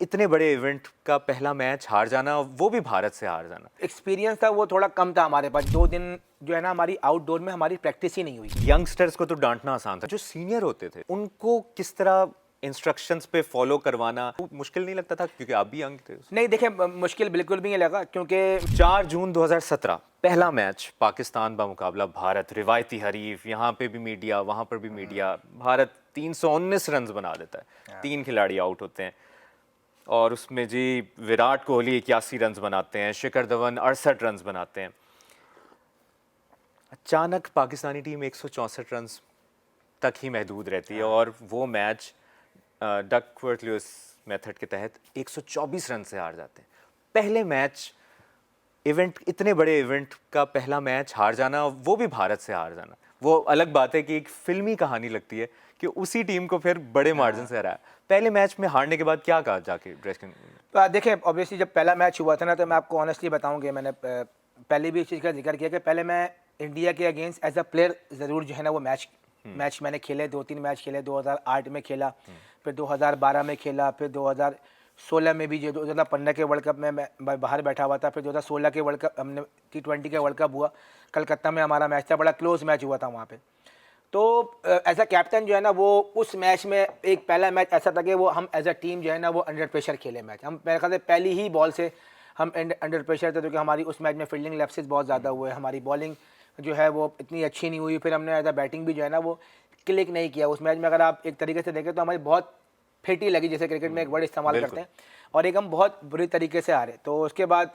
इतने बड़े इवेंट का पहला मैच हार जाना, वो भी भारत से हार जाना। एक्सपीरियंस था वो थोड़ा कम था हमारे पास। 2 दिन जो है ना हमारी आउटडोर में हमारी प्रैक्टिस ही नहीं हुई। यंगस्टर्स को तो डांटना आसान था, जो सीनियर होते थे उनको किस तरह इंस्ट्रक्शंस पे फॉलो करवाना वो मुश्किल नहीं लगता था, क्योंकि आप भी यंग थे। नहीं देखे, मुश्किल बिल्कुल भी नहीं लगा, क्योंकि 4 जून 2017 पहला मैच पाकिस्तान का मुकाबला भारत, रिवायती हरीफ, यहाँ पे भी मीडिया वहाँ पर भी मीडिया। भारत 319 रन बना देता है, 3 खिलाड़ी आउट होते हैं और उसमें जी विराट कोहली 81 रन बनाते हैं, शिखर धवन 68 रन बनाते हैं। अचानक पाकिस्तानी टीम 164 रन तक ही महदूद रहती है और वो मैच डकवर्थ लुईस मेथड के तहत 124 रन से हार जाते हैं। पहले मैच इवेंट, इतने बड़े इवेंट का पहला मैच हार जाना, वो भी भारत से हार जाना, वो अलग बात है कि एक फिल्मी कहानी लगती है कि उसी टीम को फिर बड़े मार्जिन से हराया। पहले मैच में हारने के बाद क्या कहा जाके ड्रेसिंग रूम में? देखें, ऑब्वियसली जब पहला मैच हुआ था ना, तो मैं आपको ऑनेस्टली बताऊंगी, मैंने पहले भी इस चीज़ का जिक्र किया कि पहले मैं इंडिया के अगेंस्ट एज अ प्लेयर ज़रूर जो है ना वो मैच मैंने खेले, 2-3 मैच खेले। 2008 में खेला, फिर 2012 में खेला, फिर 2016 में भी, जो 2015 के वर्ल्ड कप में मैं बाहर बैठा हुआ था, फिर 2016 के वर्ल्ड कप हमने T20 का वर्ल्ड कप हुआ, कलकत्ता में हमारा मैच था, बड़ा क्लोज मैच हुआ था वहाँ पे। तो एज अ कैप्टन जो है ना, वो उस मैच में एक पहला मैच ऐसा था कि वो हम एज अ टीम जो है ना वो अंडर प्रेशर खेले मैच। हम मेरे ख्याल से पहली ही बॉल से हम अंडर प्रेशर थे, क्योंकि हमारी उस मैच में फील्डिंग लैप्सेस बहुत ज़्यादा हुए, हमारी बॉलिंग जो है वो इतनी अच्छी नहीं हुई, फिर हमने एज अ बैटिंग भी जो है ना वो क्लिक नहीं किया उस मैच में। अगर आप एक तरीके से देखें तो हमारी बहुत फिटी लगी, जैसे क्रिकेट में एक वर्ड इस्तेमाल करते हैं, और एक हम बहुत बुरी तरीके से हारे। तो उसके बाद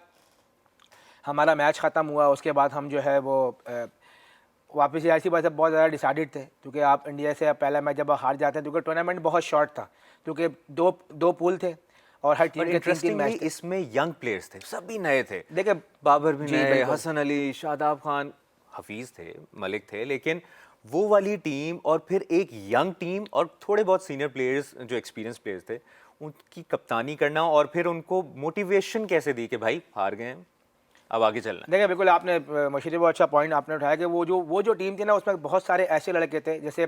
हमारा मैच ख़त्म हुआ, उसके बाद हम जो है वो वापस ऐसी बात है, बहुत ज़्यादा डिसाइडेड थे, क्योंकि आप इंडिया से पहला मैच जब हार जाते हैं, क्योंकि टूर्नामेंट बहुत शॉर्ट था, क्योंकि दो पूल थे और हर टीम के 3-3 मैच थे। इसमें यंग प्लेयर्स थे, सभी नए थे। देखिए, बाबर भी जी नए, बिल्कुल, हसन अली, शादाब खान, हफीज थे, मलिक थे, लेकिन वो वाली टीम और फिर एक यंग टीम और थोड़े बहुत सीनियर प्लेयर्स जो एक्सपीरियंस प्लेयर्स थे, उनकी कप्तानी करना और फिर उनको मोटिवेशन कैसे दी कि भाई हार गए हैं, अब आगे चलना है। देखिए बिल्कुल आपने मुशीर वो अच्छा पॉइंट आपने उठाया कि वो जो टीम थी ना, उसमें बहुत सारे ऐसे लड़के थे, जैसे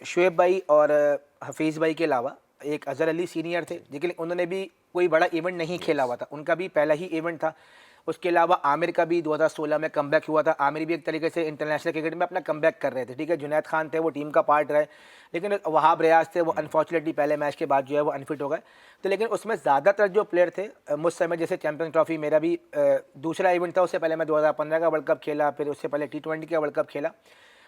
शुएब भाई और हफीज़ भाई के अलावा एक अज़हर अली सीनियर थे, लेकिन उन्होंने भी कोई बड़ा इवेंट नहीं खेला हुआ था, उनका भी पहला ही इवेंट था। उसके अलावा आमिर का भी 2016 में कमबैक हुआ था। आमिर भी एक तरीके से इंटरनेशनल क्रिकेट में अपना कमबैक कर रहे थे, ठीक है। जुनैद खान थे, वो टीम का पार्ट रहे, लेकिन वहाब रियाज थे, वो अनफॉर्चुनेटली पहले मैच के बाद जो है वो अनफिट हो गए। तो लेकिन उसमें ज़्यादातर जो प्लेयर थे मुझ समय, जैसे चैंपियंस ट्रॉफी मेरा भी दूसरा इवेंट था, उससे पहले मैं 2015 का वर्ल्ड कप खेला, फिर उससे पहले T20 का वर्ल्ड कप खेला,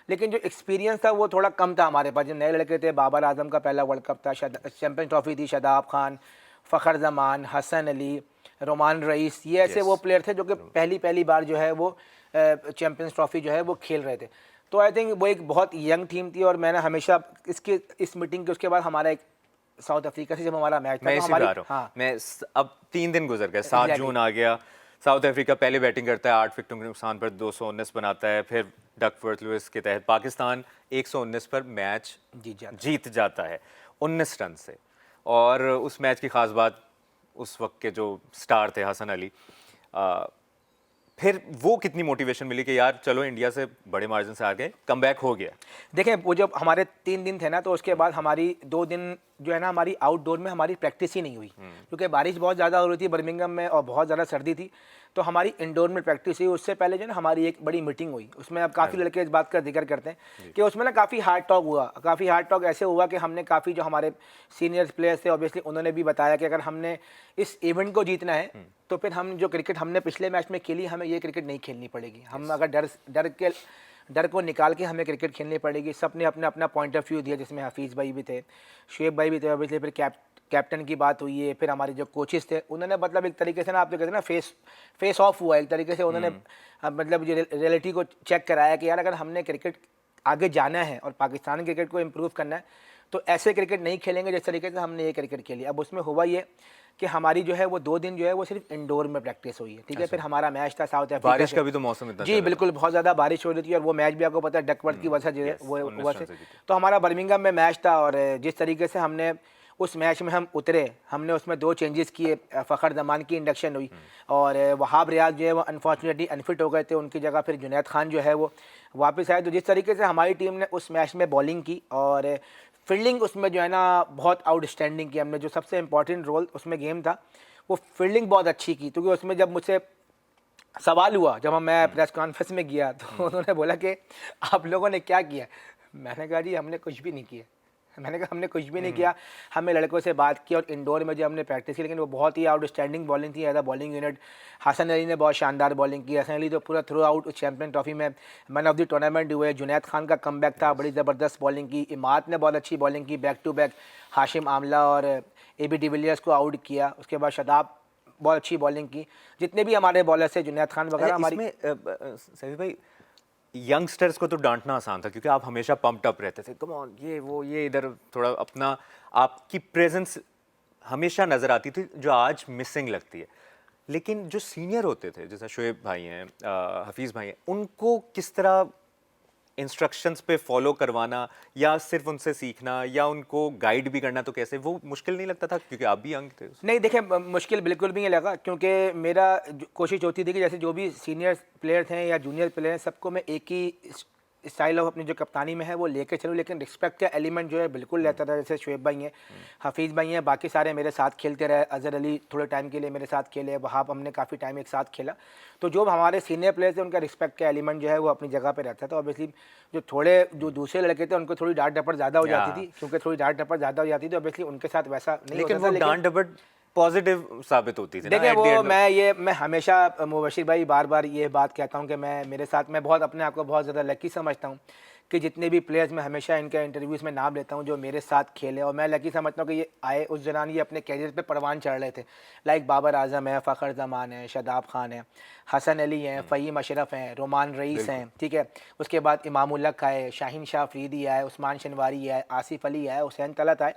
लेकिन जो एक्सपीरियंस था वो थोड़ा कम था हमारे पास। जो नए लड़के थे, बाबर आजम का पहला वर्ल्ड कप था, चैंपियंस ट्रॉफी थी, शादाब खान, फ़खर जमान, हसन अली, रोमान रईस, ये ऐसे वो प्लेयर थे जो कि पहली बार जो है वो चैंपियंस ट्रॉफी जो है वो खेल रहे थे। तो आई थिंक वो एक बहुत यंग टीम थी, और मैंने हमेशा इस मीटिंग के उसके बाद हमारा एक साउथ अफ्रीका से जब हमारा मैच था, मैं तो इसी हमारी, बता रहा हूँ, हाँ अब 3 दिन गुजर गए, 7 जून आ गया, साउथ अफ्रीका पहले बैटिंग करता है, 8 विकेटों के नुकसान पर 219 बनाता है, फिर डकवर्थ लुईस के तहत पाकिस्तान 119 पर मैच जीत जाता है 19 रन से। और उस मैच की खास बात, उस वक्त के जो स्टार थे हसन अली, फिर वो कितनी मोटिवेशन मिली कि यार चलो इंडिया से बड़े मार्जिन से हार गए, कमबैक हो गया। देखें, वो जब हमारे 3 दिन थे ना, तो उसके बाद हमारी 2 दिन जो है ना हमारी आउटडोर में हमारी प्रैक्टिस ही नहीं हुई, क्योंकि बारिश बहुत ज़्यादा हो रही थी बर्मिंघम में और बहुत ज़्यादा सर्दी थी। तो हमारी इंडोर में प्रैक्टिस हुई। उससे पहले जो है ना हमारी एक बड़ी मीटिंग हुई, उसमें अब काफ़ी लड़के इस बात का जिक्र करते हैं कि उसमें ना काफ़ी हार्ड टॉक हुआ। काफ़ी हार्ड टॉक ऐसे हुआ कि हमने काफ़ी, जो हमारे सीनियर प्लेयर्स थे ऑब्वियसली, उन्होंने भी बताया कि अगर हमने इस इवेंट को जीतना है तो फिर हम जो क्रिकेट हमने पिछले मैच में खेली, हमें ये क्रिकेट नहीं खेलनी पड़ेगी। हम अगर डर को निकाल के हमें क्रिकेट खेलनी पड़ेगी। सब ने अपना अपना पॉइंट ऑफ व्यू दिया, जिसमें हफीज़ भाई भी थे, शुएब भाई भी थे, ऑब्वियसली फिर कैप्टन की बात हुई है, फिर हमारे जो कोचेस थे उन्होंने मतलब एक तरीके से ना, आप जो कहते हैं ना, फेस ऑफ हुआ एक तरीके से। उन्होंने मतलब जो रियलिटी को चेक कराया कि यार अगर हमने क्रिकेट आगे जाना है और पाकिस्तान क्रिकेट को इम्प्रूव करना है, तो ऐसे क्रिकेट नहीं खेलेंगे जिस तरीके से हमने ये क्रिकेट खेली। अब उसमें हुआ ये कि हमारी जो है वो 2 दिन जो है वो सिर्फ इंडोर में प्रैक्टिस हुई है, ठीक है। फिर हमारा मैच था साउथ अफ्रीका बारिश से। का भी तो मौसम इतना जी बिल्कुल, बहुत ज़्यादा बारिश हो रही थी, और वो मैच भी आपको पता है डकवर्थ की वजह जो है वो वजह से। तो हमारा बर्मिंघम में मैच था, और जिस तरीके से हमने उस मैच में हम उतरे, हमने उसमें 2 चेंजेस किए। फ़खर जमान की इंडक्शन हुई, और वहाब रियाज जो है वो अनफॉर्चुनेटली अनफिट हो गए थे, उनकी जगह फिर जुनैद खान जो है वो वापस आए। तो जिस तरीके से हमारी टीम ने उस मैच में बॉलिंग की और फील्डिंग उसमें जो है ना बहुत आउटस्टैंडिंग की हमने, जो सबसे इम्पोर्टेंट रोल उसमें गेम था वो फील्डिंग बहुत अच्छी की, क्योंकि उसमें जब मुझसे सवाल हुआ, जब मैं प्रेस कॉन्फ्रेंस में गया तो उन्होंने बोला कि आप लोगों ने क्या किया। मैंने कहा जी हमने कुछ भी नहीं किया। मैंने कहा हमने कुछ भी नहीं किया, हमने लड़कों से बात की और इंडोर में जो हमने प्रैक्टिस की, लेकिन वो बहुत ही आउटस्टैंडिंग बॉलिंग थी as a bowling unit. Hasan Ali ने बहुत शानदार बॉलिंग की। हसन अली तो पूरा थ्रू आउट उस चैम्पियन ट्रॉफी में मैन ऑफ द टूर्नामेंट हुए। जुनैद खान का कमबैक था, बड़ी ज़बरदस्त बॉलिंग की। इमाद ने बहुत अच्छी बॉलिंग की, back to back Hashim Amla और AB डिविलियर्स को आउट किया। उसके बाद शदाब बहुत अच्छी बॉलिंग की। जितने भी हमारे बॉलर से जुनैद खान वगैरह अच्छा, हमारी। इसमें सैफी भाई यंगस्टर्स को तो डांटना आसान था क्योंकि आप हमेशा पम्प्ड अप रहते थे, कम ऑन ये वो ये इधर थोड़ा अपना, आपकी प्रेजेंस हमेशा नजर आती थी जो आज मिसिंग लगती है। लेकिन जो सीनियर होते थे जैसे शोएब भाई हैं, हफीज़ भाई हैं, उनको किस तरह इंस्ट्रक्शंस पे फॉलो करवाना या सिर्फ उनसे सीखना या उनको गाइड भी करना, तो कैसे वो मुश्किल नहीं लगता था क्योंकि आप भी यंग थे उस नहीं देखिए, मुश्किल बिल्कुल भी नहीं लगा, क्योंकि मेरा कोशिश होती थी कि जैसे जो भी सीनियर प्लेयर थे या जूनियर प्लेयर हैं, सबको मैं एक ही स्टाइल ऑफ अपनी जो कप्तानी में है वो लेके चलूँ, लेकिन रिस्पेक्ट का एलिमेंट जो है बिल्कुल रहता था। जैसे शोएब भाई हैं, हफीज़ भाई हैं, बाकी सारे मेरे साथ खेलते रहे। अजहर अली थोड़े टाइम के लिए मेरे साथ खेले, वहाब हमने काफ़ी टाइम एक साथ खेला। तो जो हमारे सीनियर प्लेयर्स थे उनका रिस्पेक्ट का एलिमेंट जो है वो अपनी जगह पे रहता था। ऑब्वियसली जो दूसरे लड़के थे उनको थोड़ी डांट डपट ज़्यादा हो जाती थी, क्योंकि थोड़ी डांट डपट ज़्यादा हो जाती थी। ऑब्वियसली उनके साथ वैसा नहीं लेकिन होता वो था, डांट डपट पॉजिटिव साबित होती थी ना देखिए at the वो end of- मैं हमेशा मुबशिर भाई बार बार ये बात कहता हूँ कि मैं बहुत अपने आप को बहुत ज़्यादा लकी समझता हूँ कि जितने भी प्लेयर्स मैं हमेशा इनके इंटरव्यूज़ में नाम लेता हूँ जो मेरे साथ खेले, और मैं लकी समझता हूँ कि ये आए उस दौरान ये अपने कैरियर पे परवान चढ़ रहे थे। लाइक बाबर आजम है, फ़खर जमान है, शदाब खान है, हसन अली हैं, फ़हीम अशरफ हैं, रोमान रईस हैं, ठीक है। उसके बाद इमाम उल हक आए, शाहीन शाह अफरीदी आए, उस्मान शनवारी आए, आसिफ अली आए, हुसैन तलत आए।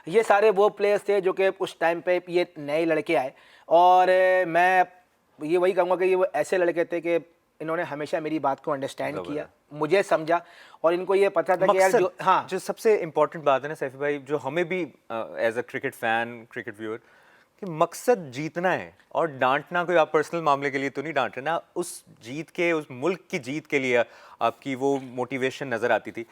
ये सारे वो प्लेयर्स थे जो कि उस टाइम पे ये नए लड़के आए, और मैं ये वही कहूँगा कि ये वो ऐसे लड़के थे कि इन्होंने हमेशा मेरी बात को अंडरस्टैंड किया, मुझे समझा, और इनको ये पता था कि यार जो हाँ जो सबसे इम्पोर्टेंट बात है ना सैफी भाई, जो हमें भी as a cricket fan, cricket viewer, कि मकसद जीतना है और डांटना कोई आप पर्सनल मामले के लिए तो नहीं डांट रहे ना, उस जीत के, उस मुल्क की जीत के लिए आपकी वो मोटिवेशन नज़र आती थी।